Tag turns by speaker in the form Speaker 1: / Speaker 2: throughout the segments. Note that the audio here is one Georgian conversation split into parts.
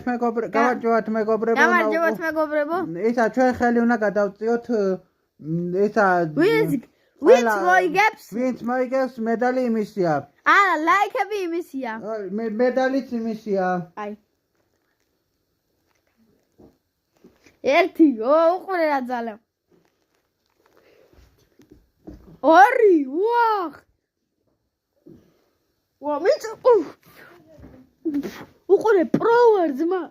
Speaker 1: გამარჯობათ მეგობრებო.
Speaker 2: გამარჯობათ მეგობრებო.
Speaker 1: ისა ჩვენ ხელი უნდა გადავწიოთ ისა
Speaker 2: ვინც მოიგებს?
Speaker 1: ვინც მოიგებს მედალი იმისია.
Speaker 2: არა, ლაიქები იმისია.
Speaker 1: მედალიც იმისია.
Speaker 2: აი. ერთი, უყურე რა ძალა. ორი, ვახ. ვა, მეც უყურე პრო ვარ ძმა.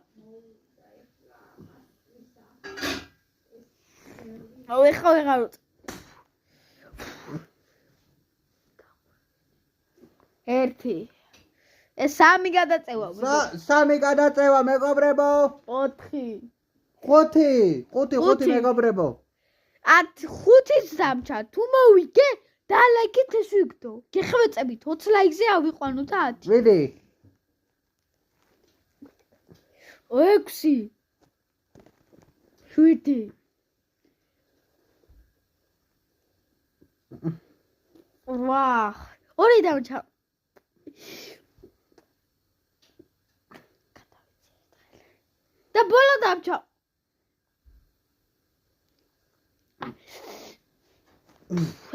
Speaker 2: ვეღარ ერთი. ეს სამი გადაწევა.
Speaker 1: სამი გადაწევა მეგობრებო. ხუთი მეგობრებო.
Speaker 2: 5-ის დამჭა. თუ მოვიგე და ლაიქით ეს ვიგდო. გეხვეწებით 20 ლაიქზე ავიყვანოთ 10.
Speaker 1: ვიდი.
Speaker 2: 6 7 ვახ ორი დამჭა და ბოლო დამჭა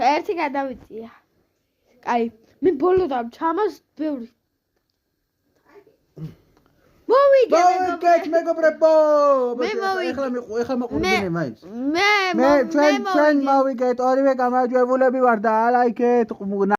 Speaker 2: ერთი გადავიწია კაი მე ბოლო დამჭა ამას ბევრი მოვიგეთ
Speaker 1: მეგობრებო. ეხლა მოყვინე მაინც. მე ჩვენ მოვიგეთ ორივე გამარჯვებულები ვარ და ალაიქეთ